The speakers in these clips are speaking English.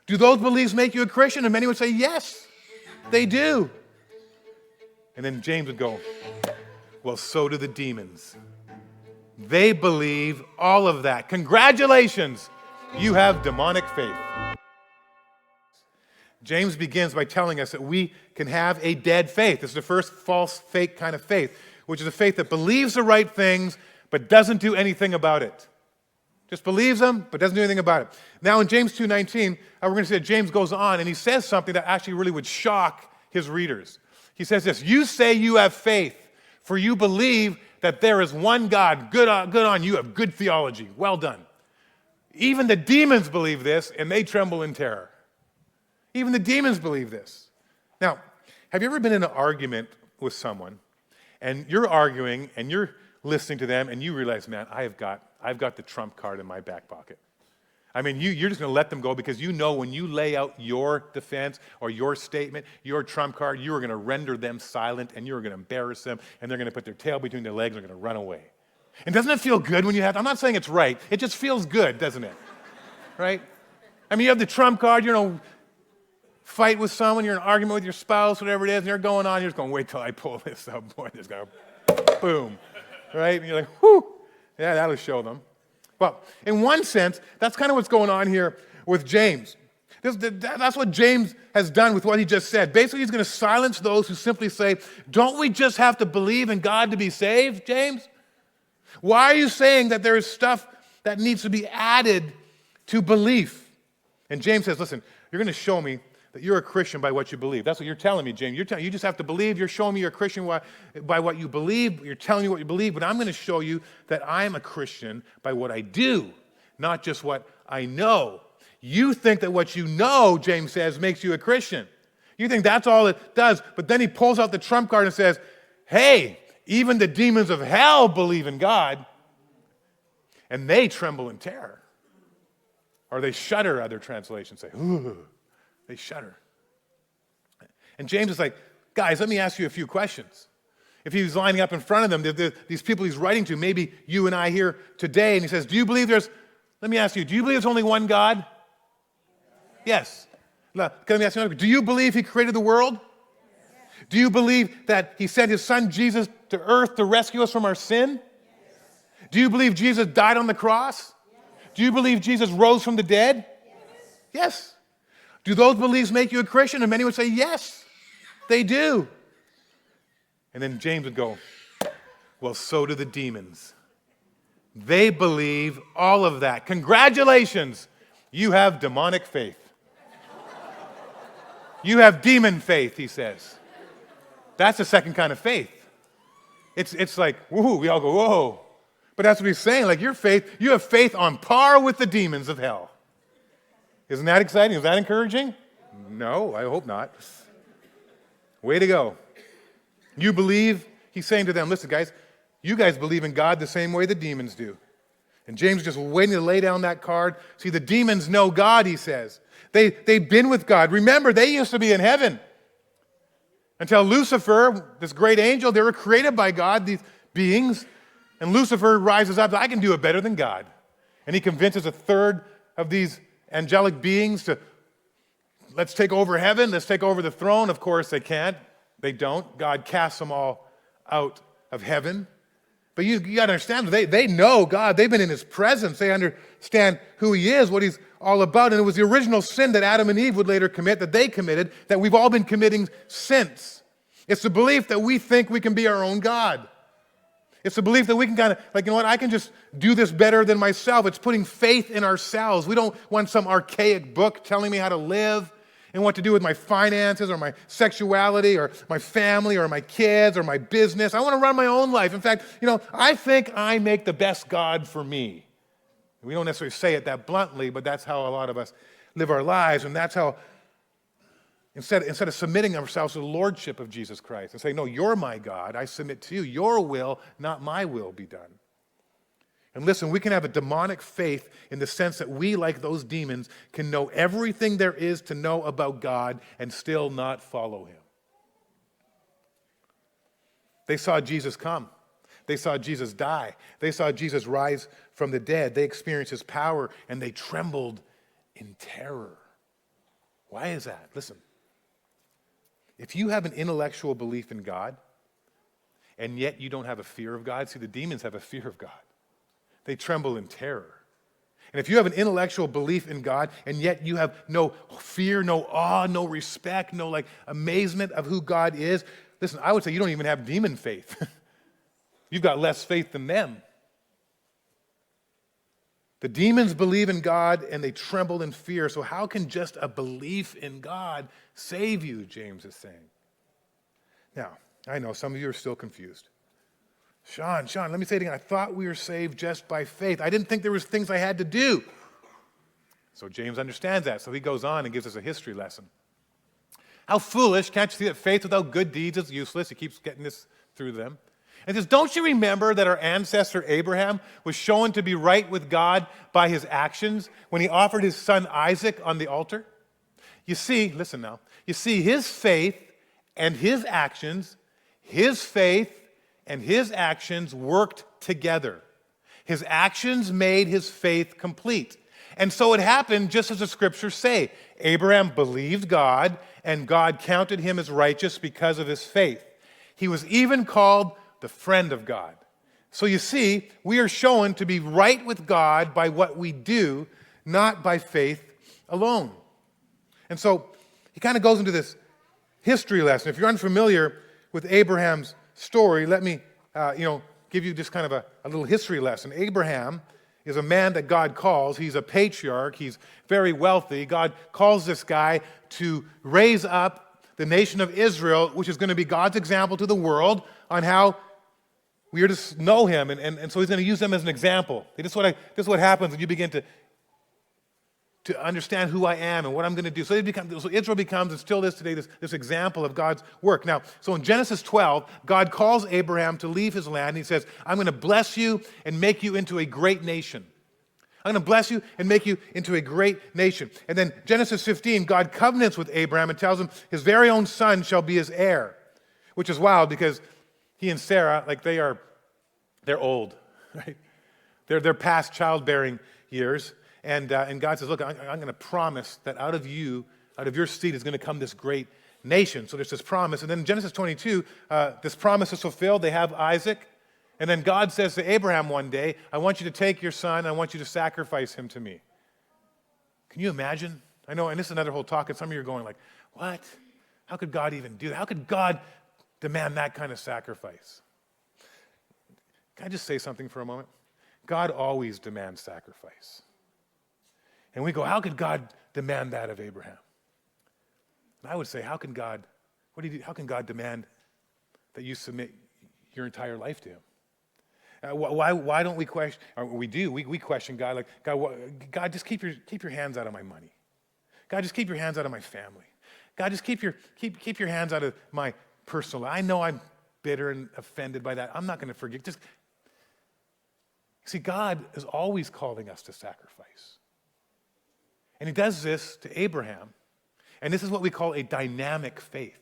Do those beliefs make you a Christian? And many would say, yes, they do. And then James would go, well, so do the demons. They believe all of that. Congratulations, you have demonic faith. James begins by telling us that we can have a dead faith. This is the first false, fake kind of faith, which is a faith that believes the right things but doesn't do anything about it. Just believes them but doesn't do anything about it. Now in James 2:19, we're going to see that James goes on and he says something that actually really would shock his readers. He says this, you say you have faith, for you believe that there is one God. Good on you, have good theology. Well done. Even the demons believe this and they tremble in terror. Even the demons believe this. Now, have you ever been in an argument with someone and you're arguing and you're listening to them and you realize, man, I've got the trump card in my back pocket. I mean, you're just going to let them go because you know when you lay out your defense or your statement, your trump card, you are going to render them silent and you're going to embarrass them and they're going to put their tail between their legs and they're going to run away. And doesn't it feel good when you have, I'm not saying it's right, it just feels good, doesn't it? Right? I mean, you have the trump card, fight with someone, you're in an argument with your spouse, whatever it is, and you're going on, you're just going, wait till I pull this up, boy, this guy, boom, right? And you're like, whew, yeah, that'll show them. Well, in one sense, that's kind of what's going on here with James. That's what James has done with what he just said. Basically, he's going to silence those who simply say, don't we just have to believe in God to be saved, James? Why are you saying that there is stuff that needs to be added to belief? And James says, listen, you're going to show me that you're a Christian by what you believe. That's what you're telling me, James. You just have to believe. You're showing me you're a Christian by what you believe. You're telling me what you believe, but I'm going to show you that I'm a Christian by what I do, not just what I know. You think that what you know, James says, makes you a Christian. You think that's all it does, but then he pulls out the trump card and says, hey, even the demons of hell believe in God, and they tremble in terror. Or they shudder, other translations say, ooh. They shudder. And James is like, guys, let me ask you a few questions. If he was lining up in front of them, these people he's writing to, maybe you and I here today, and he says, let me ask you, do you believe there's only one God? Yes. Let me ask you another question. Do you believe he created the world? Yes. Do you believe that he sent his son Jesus to earth to rescue us from our sin? Yes. Do you believe Jesus died on the cross? Yes. Do you believe Jesus rose from the dead? Yes. Do those beliefs make you a Christian? And many would say, yes, they do. And then James would go, well, so do the demons. They believe all of that. Congratulations, you have demonic faith. You have demon faith, he says. That's the second kind of faith. It's like, woohoo, we all go, whoa. But that's what he's saying, like you have faith on par with the demons of hell. Isn't that exciting? Is that encouraging? No, I hope not. Way to go. You believe, he's saying to them, listen, guys, you guys believe in God the same way the demons do. And James is just waiting to lay down that card. See, the demons know God, he says. They've been with God. Remember, they used to be in heaven. Until Lucifer, this great angel, they were created by God, these beings. And Lucifer rises up, I can do it better than God. And he convinces a third of these angelic beings to, let's take over heaven, let's take over the throne. Of course they can't, they don't. God casts them all out of heaven. But you got to understand, they know God, they've been in his presence, they understand who he is, what he's all about. And it was the original sin that Adam and Eve would later commit, that they committed, that we've all been committing since. It's the belief that we think we can be our own God. It's the belief that we can kind of, like, you know what, I can just do this better than myself. It's putting faith in ourselves. We don't want some archaic book telling me how to live and what to do with my finances or my sexuality or my family or my kids or my business. I want to run my own life. In fact, I think I make the best God for me. We don't necessarily say it that bluntly, but that's how a lot of us live our lives, and that's how Instead of submitting ourselves to the lordship of Jesus Christ and saying, no, you're my God, I submit to you. Your will, not my will, be done. And listen, we can have a demonic faith in the sense that we, like those demons, can know everything there is to know about God and still not follow him. They saw Jesus come. They saw Jesus die. They saw Jesus rise from the dead. They experienced his power, and they trembled in terror. Why is that? Listen, if you have an intellectual belief in God, and yet you don't have a fear of God, see, the demons have a fear of God. They tremble in terror. And if you have an intellectual belief in God, and yet you have no fear, no awe, no respect, no amazement of who God is, listen, I would say you don't even have demon faith. You've got less faith than them. The demons believe in God and they tremble in fear. So how can just a belief in God save you, James is saying? Now, I know some of you are still confused. Shawn, let me say it again. I thought we were saved just by faith. I didn't think there was things I had to do. So James understands that. So he goes on and gives us a history lesson. How foolish, can't you see that faith without good deeds is useless? He keeps getting this through them. And says, don't you remember that our ancestor Abraham was shown to be right with God by his actions when he offered his son Isaac on the altar? You see, listen now, you see his faith and his actions, worked together. His actions made his faith complete. And so it happened just as the scriptures say. Abraham believed God, and God counted him as righteous because of his faith. He was even called the friend of God. So you see, we are shown to be right with God by what we do, not by faith alone. And so he kind of goes into this history lesson. If you're unfamiliar with Abraham's story, let me give you just kind of a little history lesson. Abraham is a man that God calls. He's a patriarch. He's very wealthy. God calls this guy to raise up the nation of Israel, which is going to be God's example to the world on how we are to know him. And so he's going to use them as an example. This is what happens when you begin to understand who I am and what I'm going to do. So Israel becomes, and still is today, this example of God's work. Now, so in Genesis 12, God calls Abraham to leave his land. And he says, I'm going to bless you and make you into a great nation. I'm going to bless you and make you into a great nation. And then Genesis 15, God covenants with Abraham and tells him his very own son shall be his heir, which is wild because he and Sarah, they're old, right? They're past childbearing years. And God says, look, I'm going to promise that out of your seed is going to come this great nation. So there's this promise. And then in Genesis 22, this promise is fulfilled. They have Isaac. And then God says to Abraham one day, I want you to take your son. I want you to sacrifice him to me. Can you imagine? I know, and this is another whole talk, and some of you are going like, what? How could God even do that? How could God demand that kind of sacrifice? Can I just say something for a moment? God always demands sacrifice. And we go, how could God demand that of Abraham? And I would say, how can God demand that you submit your entire life to him? Why don't we question, or we question God, like, God, just keep your hands out of my money. God, just keep your hands out of my family. God, just keep your hands out of my personal life. I know I'm bitter and offended by that. I'm not going to forgive. See, God is always calling us to sacrifice. And he does this to Abraham. And this is what we call a dynamic faith.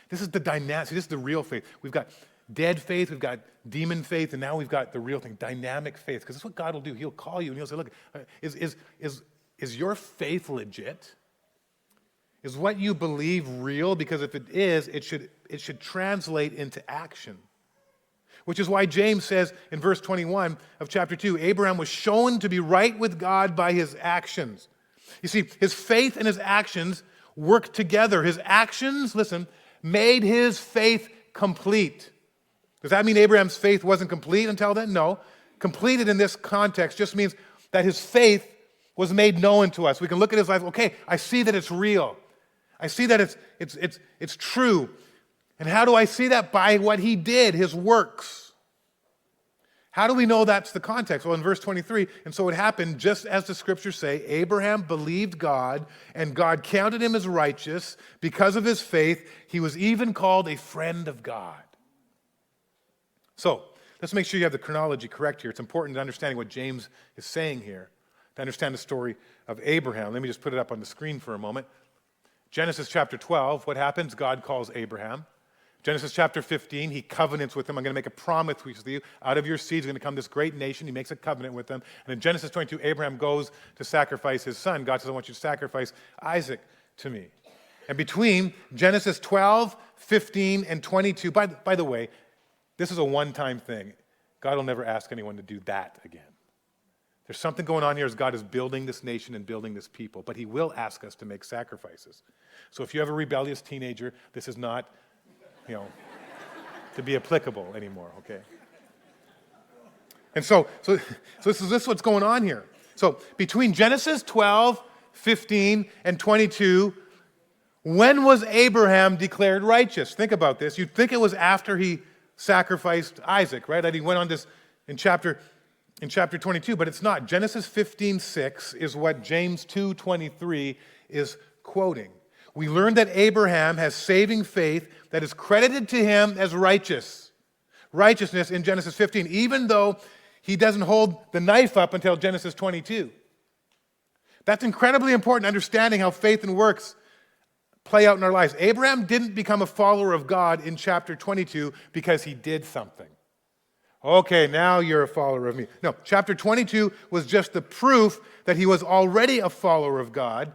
This is the real faith. We've got dead faith, we've got demon faith, and now we've got the real thing, dynamic faith. Because that's what God will do. He'll call you and he'll say, look, is your faith legit? Is what you believe real? Because if it is, it should translate into action. Which is why James says in verse 21 of chapter 2, Abraham was shown to be right with God by his actions. You see, his faith and his actions worked together. His actions, listen, made his faith complete. Does that mean Abraham's faith wasn't complete until then? No. Completed in this context just means that his faith was made known to us. We can look at his life, okay, I see that it's real. I see that it's true. And how do I see that? By what he did, his works. How do we know that's the context? Well, in verse 23, and so it happened just as the scriptures say, Abraham believed God, and God counted him as righteous. Because of his faith, he was even called a friend of God. So, let's make sure you have the chronology correct here. It's important to understanding what James is saying here, to understand the story of Abraham. Let me just put it up on the screen for a moment. Genesis chapter 12, what happens? God calls Abraham. Genesis chapter 15, he covenants with him. I'm going to make a promise with you. Out of your seed is going to come this great nation. He makes a covenant with them. And in Genesis 22, Abraham goes to sacrifice his son. God says, I want you to sacrifice Isaac to me. And between Genesis 12, 15, and 22, by the way, this is a one-time thing. God will never ask anyone to do that again. There's something going on here as God is building this nation and building this people, but he will ask us to make sacrifices. So if you have a rebellious teenager, this is not, to be applicable anymore, okay? And so this is what's going on here. So between Genesis 12, 15, and 22, when was Abraham declared righteous? Think about this. You'd think it was after he sacrificed Isaac, right? That he went on this in chapter 22, but it's not. Genesis 15:6 is what James 2:23 is quoting. We learned that Abraham has saving faith that is credited to him as righteousness in Genesis 15, even though he doesn't hold the knife up until Genesis 22. That's incredibly important, understanding how faith and works play out in our lives. Abraham didn't become a follower of God in chapter 22 because he did something. Okay, now you're a follower of me. No, chapter 22 was just the proof that he was already a follower of God,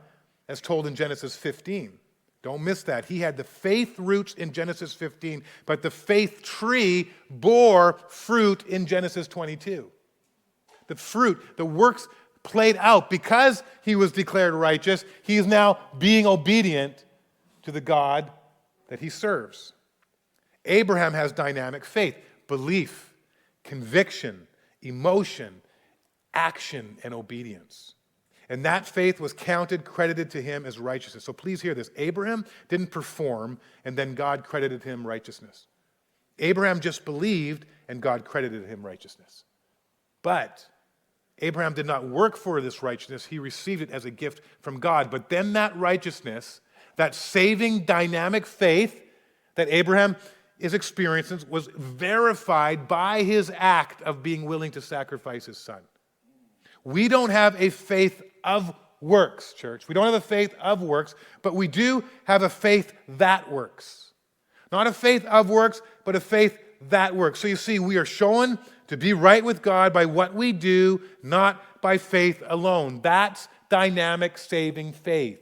as told in Genesis 15. Don't miss that. He had the faith roots in Genesis 15, but the faith tree bore fruit in Genesis 22. The fruit, the works played out. Because he was declared righteous, he is now being obedient to the God that he serves. Abraham has dynamic faith, belief, conviction, emotion, action, and obedience. And that faith was credited to him as righteousness. So please hear this. Abraham didn't perform, and then God credited him righteousness. Abraham just believed, and God credited him righteousness. But Abraham did not work for this righteousness. He received it as a gift from God. But then that righteousness, that saving dynamic faith that Abraham is experiencing, was verified by his act of being willing to sacrifice his son. We don't have a faith of works, church. We don't have a faith of works, but we do have a faith that works. Not a faith of works, but a faith that works. So you see, we are shown to be right with God by what we do, not by faith alone. That's dynamic saving faith.